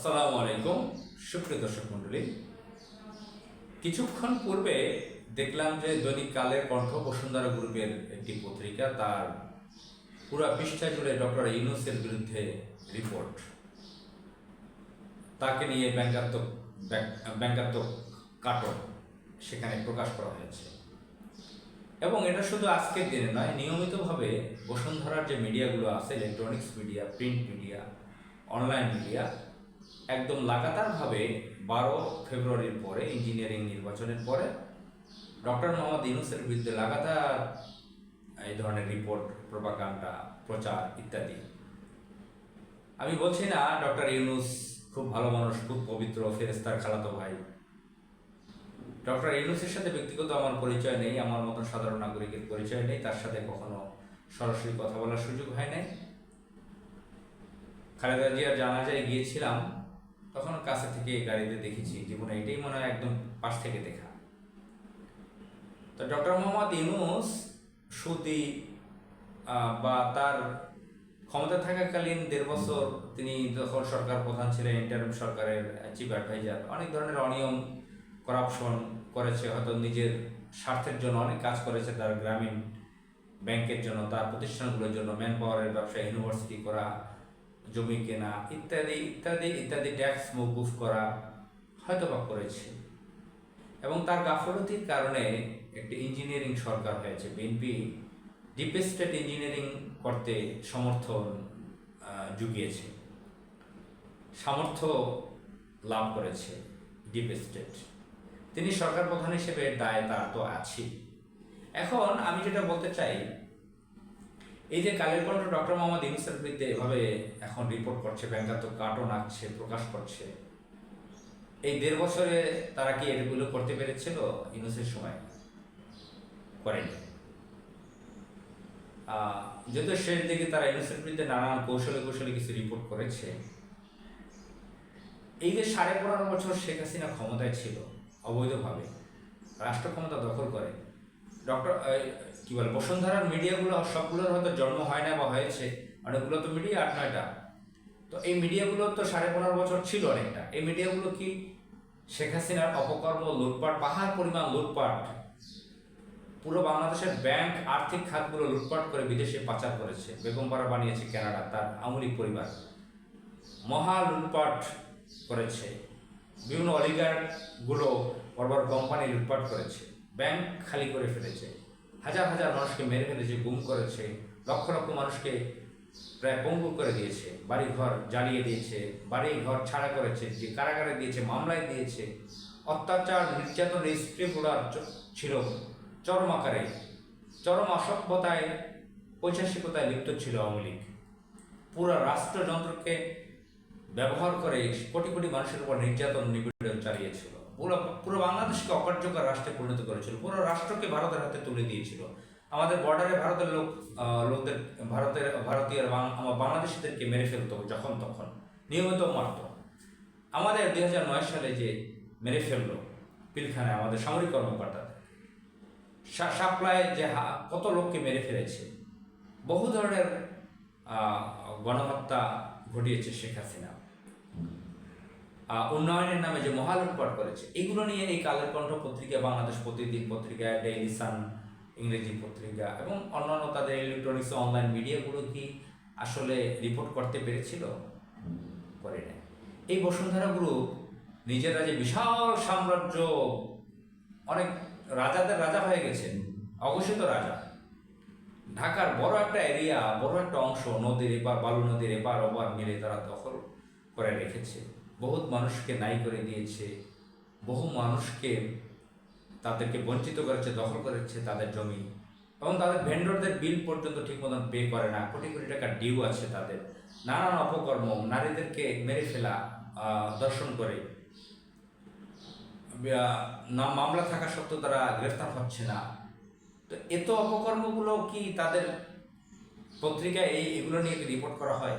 আসসালামু আলাইকুম সুপ্রিয় দর্শক মণ্ডলী। কিছুক্ষণ পূর্বে দেখলাম যে দৈনিক কালের কণ্ঠ বসুন্ধরা গ্রুপের একটি পত্রিকা তার পুরো পৃষ্ঠা জুড়ে ডক্টর ইউনূসের বিরুদ্ধে রিপোর্ট, তাকে নিয়ে ব্যঙ্গাত্মক কাটন সেখানে প্রকাশ করা হয়েছে। এবং এটা শুধু আজকের দিনে নয়, নিয়মিতভাবে বসুন্ধরার যে মিডিয়াগুলো আছে, electronics media, print media, online media, একদম লাগাতারভাবে 12 ফেব্রুয়ারির পরে ইঞ্জিনিয়ারিং নির্বাচনের পরে ডক্টর মোহাম্মদ ইউনূসের বিরুদ্ধে লাগাতার এই ধরনের রিপোর্ট, প্রোপাগান্ডা, প্রচার ইত্যাদি। আমি বলছি না ডক্টর ইউনূস খুব ভালো মানুষ, খুব পবিত্র, ফেরেশতার খালাতো ভাই। ডক্টর ইউনূসের সাথে ব্যক্তিগত আমার পরিচয় নেই, আমার মতন সাধারণ নাগরিকের পরিচয় নেই, তার সাথে কখনো সরাসরি কথা বলার সুযোগ হয় নাই। খালেদা জিয়ার জানাজায় গিয়েছিলাম, তখন কাছে থেকে গাড়িতে দেখেছি, জীবনে এটাই মনে হয় একদম পাশ থেকে দেখা। তো ডক্টর মোহাম্মদ ইউনূস সুদি বা তার ক্ষমতা থাকাকালীন 1.5 বছর তিনি যখন সরকার প্রধান ছিলেন, ইন্টারিম সরকারের চিফ অ্যাডভাইজার, অনেক ধরনের অনিয়ম, করাপশন করেছে, হয়তো নিজের স্বার্থের জন্য অনেক কাজ করেছে, তার গ্রামীণ ব্যাংকের জন্য, তার প্রতিষ্ঠানগুলোর জন্য, ম্যান পাওয়ারের ব্যবসা, ইউনিভার্সিটি করা, জমি কেনা ইত্যাদি ইত্যাদি ইত্যাদি, ট্যাক্স মওকুফ করা হয়তো বা করেছে। এবং তার গাফলতির কারণে একটি ইঞ্জিনিয়ারিং সরকার হয়েছে। বিএনপি ডিপ স্টেট ইঞ্জিনিয়ারিং করতে সমর্থন জুগিয়েছে, সামর্থ্য লাভ করেছে ডিপ স্টেট। তিনি সরকার প্রধান হিসেবে দায় তার তো আছে। এখন আমি যেটা বলতে চাই, এই যে কালের কণ্ঠ ডক্টর মোহাম্মদ ইউনূসের বিরুদ্ধে এভাবে এখন রিপোর্ট করছে, ব্যঙ্গাত্মক কার্টুন আঁকছে, প্রকাশ করছে, এই 1.5 বছরে তারা কি এগুলো করতে পেরেছিল? ইউনূসের সময় করেনি। যদিও শেষ দিকে তারা ইউনূসের বিরুদ্ধে নানান কৌশলে কিছু রিপোর্ট করেছে। এই যে 15.5 বছর শেখ হাসিনা ক্ষমতায় ছিল অবৈধভাবে, রাষ্ট্র ক্ষমতা দখল করে, বসুন্ধরার মিডিয়াগুলো সবগুলোর হয়তো জন্ম হয় না বা হয়েছে, অনেকগুলো তো মিডিয়া 8-9টা, তো এই মিডিয়াগুলো তো 15.5 বছর ছিল অনেকটা। এই মিডিয়াগুলো কি শেখ হাসিনার অপকর্ম, লুটপাট, পাহাড় পরিমাণ লুটপাট, পুরো বাংলাদেশের ব্যাংক, আর্থিক খাতগুলো লুটপাট করে বিদেশে পাচার করেছে, বেগমপাড়া বানিয়েছে কানাডা, তার আওয়ামী লীগ পরিবার মহা লুটপাট করেছে, বিভিন্ন অলিগারগুলো বড় কোম্পানি লুটপাট করেছে, ব্যাংক খালি করে ফেলেছে, হাজার হাজার মানুষকে মেরে ফেলেছে, গুম করেছে, লক্ষ লক্ষ মানুষকে প্রায় পঙ্গু করে দিয়েছে, বাড়িঘর জ্বালিয়ে দিয়েছে, বাড়িঘর ছাড়া করেছে, যে কারাগারে দিয়েছে, মামলায় দিয়েছে, অত্যাচার, নির্যাতন, স্ত্রীগুলার ছিল চরম আকারে, চরম অসভ্যতায়, পৈশাসিকতায় লিপ্ত ছিল আওয়ামী লীগ। পুরো রাষ্ট্রযন্ত্রকে ব্যবহার করে কোটি কোটি মানুষের উপর নির্যাতন, নিপীড়ন চালিয়েছিল, পুরো বাংলাদেশকে অকার্যকর রাষ্ট্রে পরিণত করেছিল, পুরো রাষ্ট্রকে ভারতের হাতে তুলে দিয়েছিল। আমাদের বর্ডারে ভারতের লোকদের ভারতীয় বাংলাদেশিদেরকে মেরে ফেলতো যখন তখন, নিয়মিত মারত। আমাদের 2009 সালে যে মেরে ফেললো পিলখানায় আমাদের সামরিক কর্মকর্তাদের, সাপ্লায় যে কত লোককে মেরে ফেলেছে, বহু ধরনের গণহত্যা ঘটিয়েছে শেখ হাসিনা, উন্নয়নের নামে যে মহালুটপাট করেছে, এগুলো নিয়ে এই কালের কণ্ঠ পত্রিকা, বাংলাদেশ প্রতিদিন পত্রিকা, ডেইলি সান ইংরেজি পত্রিকা এবং অন্যান্য তাদের ইলেকট্রনিক্স অনলাইন মিডিয়াগুলো কি আসলে রিপোর্ট করতে পেরেছিল? করে না। এই বসুন্ধরা গ্রুপ নিজেরা যে বিশাল সাম্রাজ্য, অনেক রাজাদের রাজা হয়ে গেছেন, অঘোষিত রাজা, ঢাকার বড় একটা এরিয়া, বড় একটা অংশ, নদীর এপার, বালু নদীর এপার ওপার মিলে তারা দখল করে রেখেছে, বহুত মানুষকে নাই করে দিয়েছে, বহু মানুষকে তাদেরকে বঞ্চিত করেছে, দখল করেছে তাদের জমি, এবং তাদের ভেন্ডরদের বিল পর্যন্ত ঠিক মতন পে করে না, কোটি কোটি টাকা ডিউ আছে তাদের, নানান অপকর্ম, নারীদেরকে মেরে ফেলা, ধর্ষণ করে, মামলা থাকা সত্ত্বেও তারা গ্রেফতার হচ্ছে না। তো এত অপকর্মগুলো কি তাদের পত্রিকায় এগুলো নিয়ে রিপোর্ট করা হয়?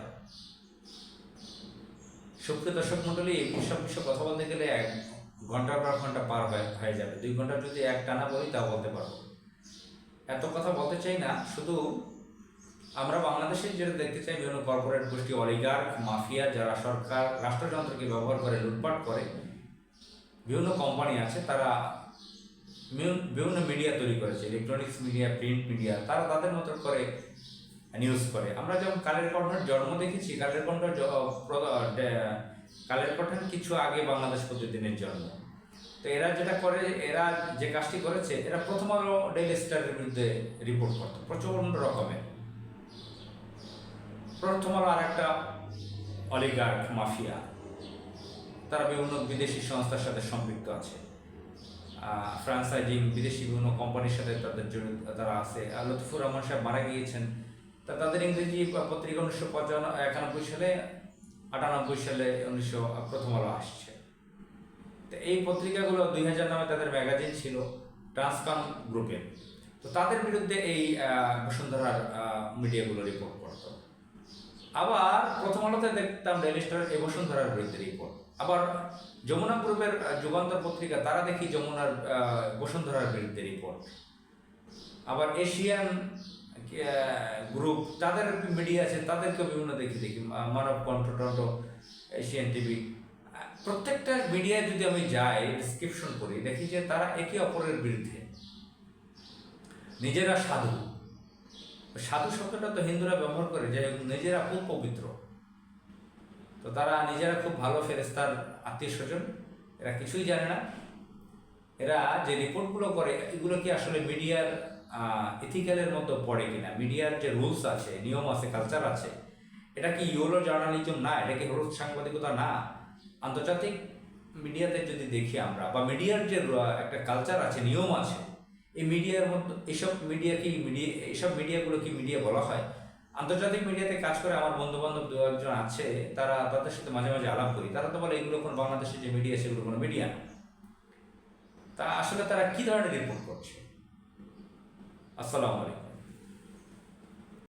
সুপ্রিয় দর্শক মণ্ডলী, এইসব বিষয়ে কথা বলতে গেলে ঘন্টার পর ঘন্টা পার হয়ে যাবে। 2 ঘন্টা যদি এক টানা বলি তা বলতে পারবো। এত কথা বলতে চাই না, শুধু আমরা বাংলাদেশে যেটা দেখতে চাই, বিভিন্ন কর্পোরেট গোষ্ঠী, অলিগার্ক, মাফিয়া, যারা সরকার রাষ্ট্রযন্ত্রকে ব্যবহার করে লুটপাট করে, বিভিন্ন কোম্পানি আছে, তারা বিভিন্ন মিডিয়া তৈরি করেছে, ইলেকট্রনিক্স মিডিয়া, প্রিন্ট মিডিয়া, তারা তাদের মতো করে নিউজ করে। আমরা যেমন কালের কণ্ঠের জন্ম দেখেছি, কালের কণ্ঠের কিছু আগে বাংলাদেশ প্রতিদিনের জন্ম। তো এরা যেটা করে, এরা যে কাজটি করেছে, এরা প্রথম আলো, ডেইলি স্টারের বিরুদ্ধে রিপোর্ট করতো প্রচণ্ড রকমের। প্রথম আলো আর একটা অলিগার্ক মাফিয়া, তারা বিভিন্ন বিদেশি সংস্থার সাথে সম্পৃক্ত আছে, ফ্রান্সাইজিং, বিদেশি বিভিন্ন কোম্পানির সাথে তাদের জড়িত তারা আছে। আর লতিফুর রহমান সাহেব মারা গিয়েছেন, তা তাদের ইংরেজি পত্রিকা 1991 সালে, 98 সালে প্রথম আলো আসছে। তো এই পত্রিকাগুলো 2000 নামে তাদের ম্যাগাজিন ছিল, ট্রান্সকম গ্রুপের। তো তাদের বিরুদ্ধে এই বসুন্ধরার মিডিয়াগুলো রিপোর্ট করতো। আবার প্রথম আলোতে দেখতাম ডেইলি স্টার এই বসুন্ধরার বিরুদ্ধে রিপোর্ট। আবার যমুনা গ্রুপের যুগান্তর পত্রিকা, তারা দেখি যমুনার বসুন্ধরার বিরুদ্ধে রিপোর্ট। আবার এশিয়ান গ্রুপ, তাদের মিডিয়া আছে, তাদেরকে বিভিন্ন দেখি মানব কণ্ঠ, এশিয়ান টিভি, প্রত্যেকটা মিডিয়ায় যদি আমি যাই, ডিসক্রিপশন করি, দেখি যে তারা একে অপরের বিরুদ্ধে। নিজেরা সাধু, সাধু শব্দটা তো হিন্দুরা ব্যবহার করে, যে নিজেরা খুব পবিত্র, তো তারা নিজেরা খুব ভালো ফেরেস্তার আত্মীয় স্বজন, এরা কিছুই জানে না। এরা যে রিপোর্টগুলো করে, এগুলো কি আসলে মিডিয়ার ইথিক্যালের মতো পড়ে কিনা, মিডিয়ার যে রুলস আছে, নিয়ম আছে, কালচার আছে, এটা কি ইউরো জার্নালিজম না, এটা কি হলুদ সাংবাদিকতা না? আন্তর্জাতিক মিডিয়াতে যদি দেখি আমরা, বা মিডিয়ার যে একটা কালচার আছে, নিয়ম আছে, এই মিডিয়ার মধ্যে এইসব মিডিয়াগুলো কি মিডিয়া বলা হয়? আন্তর্জাতিক মিডিয়াতে কাজ করে আমার বন্ধু বান্ধব দু একজন আছে, তারা, তাদের সাথে মাঝে মাঝে আলাপ করি, তারা তো বলে এগুলো কোনো বাংলাদেশের যে মিডিয়া, সেগুলো কোনো মিডিয়া না। তা আসলে তারা কি ধরনের রিপোর্ট করছে? আসসালামু আলাইকুম।